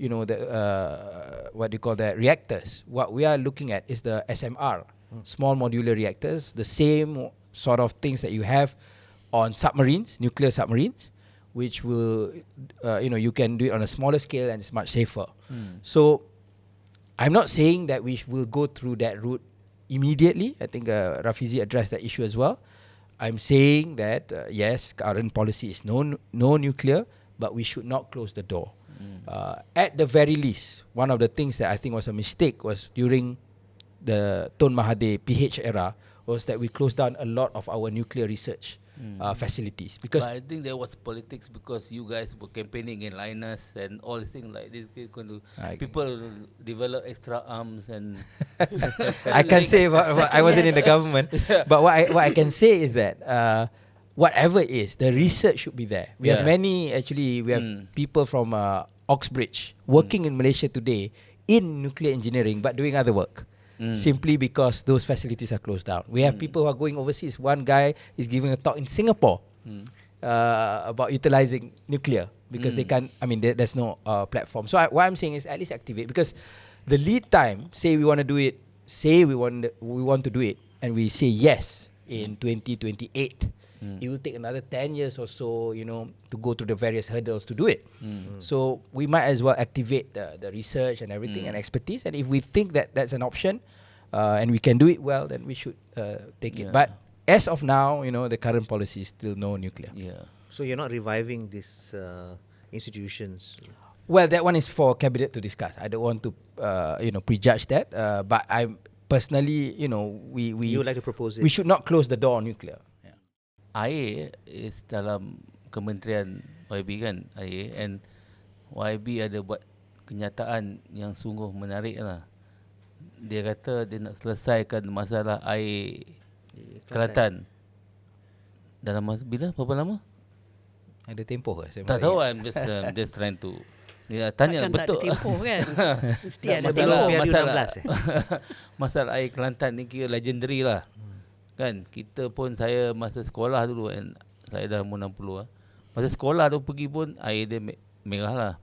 D: reactors. What we are looking at is the SMR, small modular reactors, the same sort of things that you have on submarines, nuclear submarines, which will, you can do it on a smaller scale and it's much safer. So I'm not saying that we will go through that route immediately. I think Rafizi addressed that issue as well. I'm saying that, yes, current policy is no nuclear, but we should not close the door. At the very least, one of the things that I think was a mistake was during the Tun Mahathir PH era was that we closed down a lot of our nuclear research facilities. Because
B: but I think there was politics because you guys were campaigning in Linus and all these things like this. Going to people develop extra arms and
D: I can't say I wasn't in the government, but what I can say is that whatever it is, the research should be there. We have many, actually, we have people from Oxbridge working in Malaysia today in nuclear engineering but doing other work. Simply because those facilities are closed down. We have people who are going overseas. One guy is giving a talk in Singapore about utilizing nuclear because they can't, there's no platform. So what I'm saying is at least activate, because the lead time, say we want to do it, we want to do it, and we say yes in 2028, it will take another 10 years or so, to go through the various hurdles to do it. So we might as well activate the research and everything and expertise. And if we think that that's an option and we can do it well, then we should take it. But as of now, the current policy is still no nuclear.
B: Yeah.
C: So you're not reviving these institutions?
D: Well, that one is for cabinet to discuss. I don't want to, prejudge that. But I personally, we
C: you would like to propose it?
D: We should not close the door on nuclear.
B: Air is dalam kementerian YB kan, Air, and YB ada buat kenyataan yang sungguh menarik lah. Dia kata dia nak selesaikan masalah air Kelantan dalam masa bila, berapa lama?
D: Ada tempoh ke?
B: Tak tahu, I'm just trying to tanya.
A: Takkan
B: betul.
A: tak ada tempoh kan? Mesti ada
C: Sebelum
A: tempoh.
B: Masalah air Kelantan ni kira legendary lah. Kan, kita pun, saya masa sekolah dulu, and saya dah umur 60 lah. Masa sekolah tu pergi pun air dia merah lah.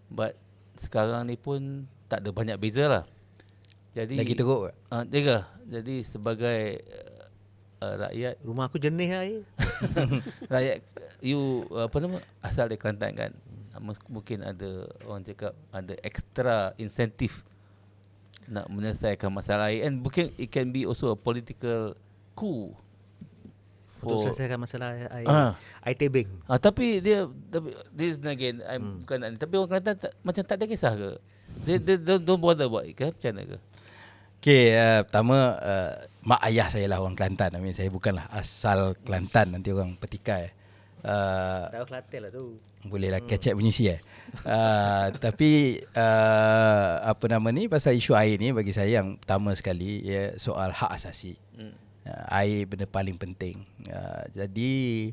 B: But sekarang ni pun tak ada banyak beza lah. Jadi
D: lagi teruk ke?
B: Jadi sebagai rakyat,
C: rumah aku jernih air.
B: rakyat asal dari Kelantan kan, mungkin ada orang cakap ada extra insentif nak menyelesaikan masalah air, and mungkin it can be also a political coup
C: untuk selesaikan masalah air tebing.
B: Tapi dia again, bukan, tapi orang Kelantan macam tak ada kisah ke? Dia don't bother buat ke? Macam mana ke?
D: Okay, pertama, mak ayah saya lah orang Kelantan. Saya bukanlah asal Kelantan, nanti orang petikai.
C: Dah Kelantan lah tu.
D: Boleh lah kecek bunyi si tapi pasal isu air ni, bagi saya yang pertama sekali, soal hak asasi. Air benda paling penting. Jadi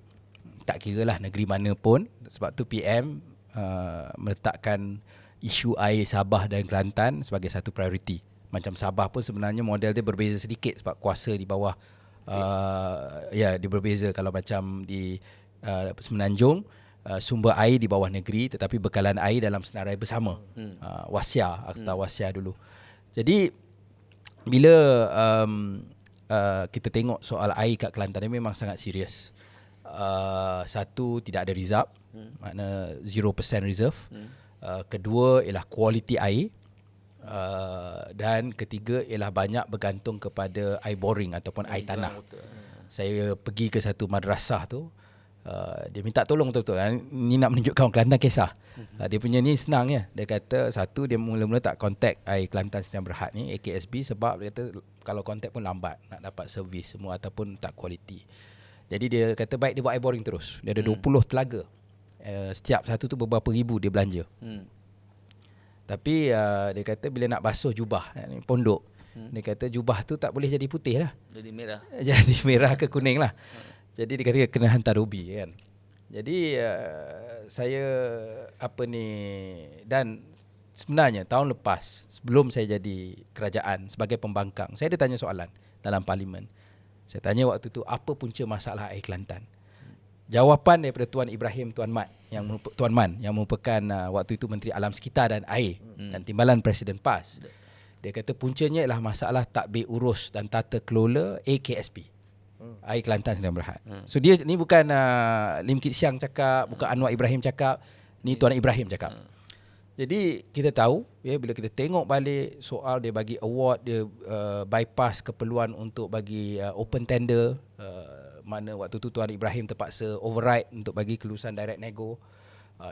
D: tak kira lah negeri mana pun. Sebab tu PM meletakkan isu air Sabah dan Kelantan sebagai satu prioriti. Macam Sabah pun sebenarnya model dia berbeza sedikit sebab kuasa di bawah dia berbeza. Kalau macam di Semenanjung, sumber air di bawah negeri tetapi bekalan air dalam senarai bersama. Akta Wasiat dulu. Jadi bila kita tengok soal air kat Kelantan ni memang sangat serius. Satu, tidak ada reserve, makna 0% reserve. Kedua ialah kualiti air. Dan ketiga ialah banyak bergantung kepada air boring ataupun air tanah. Saya pergi ke satu madrasah tu, dia minta tolong betul-betul. Ni nak menunjukkan orang Kelantan kisah. Dia punya ni senang ya. Dia kata satu, dia mula-mula tak kontak Air Kelantan Sdn Bhd ni, AKSB, sebab dia kata kalau kontak pun lambat nak dapat servis semua ataupun tak kualiti. Jadi dia kata baik, dia buat air boring terus. Dia ada 20 telaga. Setiap satu tu beberapa ribu dia belanja. Tapi dia kata bila nak basuh jubah pondok, dia kata jubah tu tak boleh jadi putih lah.
B: Jadi merah.
D: Jadi merah ke kuning lah. Jadi dia kata kena hantar ubi kan. Jadi saya dan sebenarnya tahun lepas sebelum saya jadi kerajaan sebagai pembangkang, saya ada tanya soalan dalam parlimen. Saya tanya waktu tu apa punca masalah air Kelantan. Jawapan daripada Tuan Ibrahim Tuan Man yang merupakan waktu itu Menteri Alam Sekitar dan Air dan Timbalan Presiden PAS. Dia kata puncanya ialah masalah tadbir urus dan tata kelola AKSP. Air Kelantan Sdn Bhd. So dia ni bukan Lim Kit Siang cakap, bukan Anwar Ibrahim cakap, ni Tuan Ibrahim cakap. Jadi kita tahu bila kita tengok balik soal dia bagi award, dia bypass keperluan untuk bagi open tender, mana waktu tu Tuan Ibrahim terpaksa override untuk bagi kelulusan direct nego.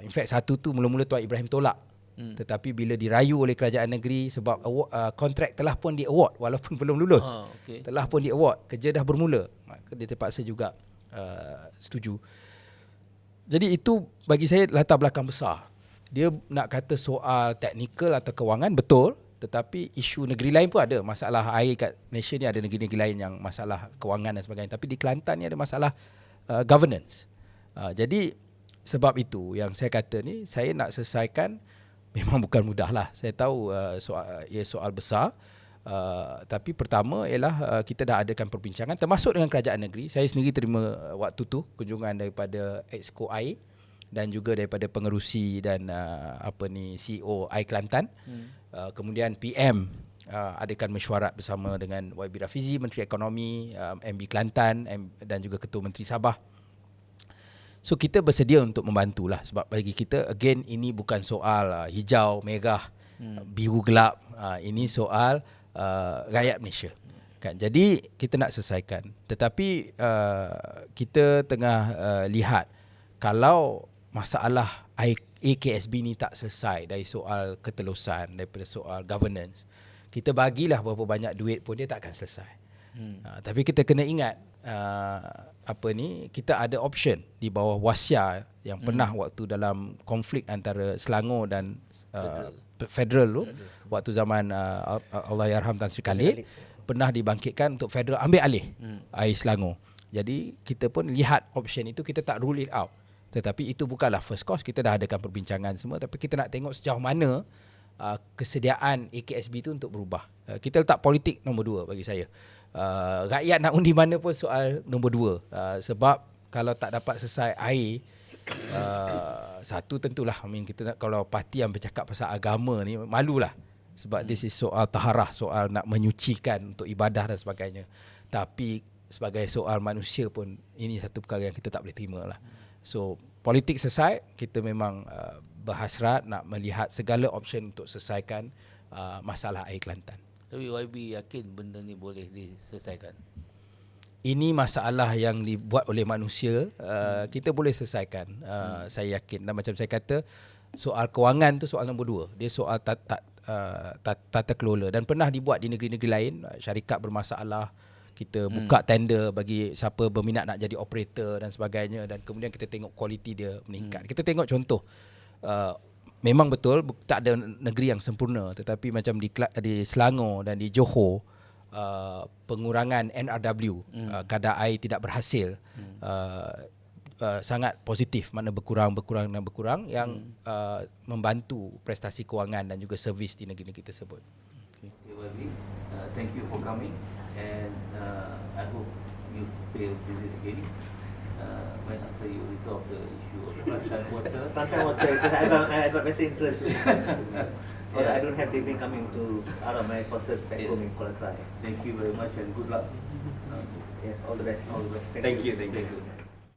D: In fact satu tu mula-mula Tuan Ibrahim tolak. Tetapi bila dirayu oleh kerajaan negeri sebab kontrak telah pun di award walaupun belum lulus. Telah pun di award, kerja dah bermula, maka dia terpaksa juga setuju. Jadi itu bagi saya latar belakang besar. Dia nak kata soal teknikal atau kewangan betul, tetapi isu negeri lain pun ada. Masalah air kat Malaysia ni ada negeri-negeri lain yang masalah kewangan dan sebagainya. Tapi di Kelantan ni ada masalah governance. Jadi sebab itu yang saya kata ni, saya nak selesaikan memang bukan mudah lah. Saya tahu soal besar. Tapi pertama ialah kita dah adakan perbincangan termasuk dengan kerajaan negeri. Saya sendiri terima waktu tu kunjungan daripada Scoop.my dan juga daripada pengerusi dan CEO Air Kelantan. Kemudian PM adakan mesyuarat bersama dengan YB Rafizi, Menteri Ekonomi, MB Kelantan dan juga Ketua Menteri Sabah. So kita bersedia untuk membantulah, sebab bagi kita again ini bukan soal hijau, merah, biru gelap. Ini soal rakyat Malaysia. Kan? Jadi kita nak selesaikan. Tetapi kita tengah lihat kalau masalah AKSB ni tak selesai dari soal ketelusan, daripada soal governance, kita bagilah berapa banyak duit pun dia tak akan selesai. Tapi kita kena ingat kita ada option di bawah Wasia yang pernah waktu dalam konflik antara Selangor dan Federal tu, waktu zaman Allahyarham Tan Sri Khalid, pernah dibangkitkan untuk Federal ambil alih air Selangor. Jadi kita pun lihat option itu, kita tak rule it out. Tetapi itu bukanlah first course. Kita dah adakan perbincangan semua, tapi kita nak tengok sejauh mana kesediaan AKSB itu untuk berubah. Kita letak politik nombor 2 bagi saya. Rakyat nak undi mana pun soal nombor 2. Sebab kalau tak dapat selesai air, satu tentulah kita nak, kalau parti yang bercakap pasal agama ni malulah, sebab this is soal taharah, soal nak menyucikan untuk ibadah dan sebagainya. Tapi sebagai soal manusia pun ini satu perkara yang kita tak boleh terima lah. So politik selesai, kita memang berhasrat nak melihat segala option untuk selesaikan masalah air Kelantan.
B: Tapi YB yakin benda ni boleh diselesaikan?
D: Ini masalah yang dibuat oleh manusia, kita boleh selesaikan. Saya yakin. Dan macam saya kata, soal kewangan tu soal nombor 2. Dia soal tata kelola. Dan pernah dibuat di negeri-negeri lain. Syarikat bermasalah, kita buka tender bagi siapa berminat nak jadi operator dan sebagainya, dan kemudian kita tengok kualiti dia meningkat. Kita tengok contoh, memang betul tak ada negeri yang sempurna, tetapi macam di Selangor dan di Johor, pengurangan NRW, kadar air tidak berhasil, sangat positif, mana berkurang yang membantu prestasi kewangan dan juga servis di negeri-negeri tersebut.
B: Okay. Thank you for coming, and I hope you will visit again when after you resolve the issue of the Frontier water.
C: Frontier water, because I got very interest. I don't have living coming to out of my courses back home in Kuala Lumpur.
B: Thank you very much and good luck.
C: Yes, all the best.
B: All the best.
C: Thank you.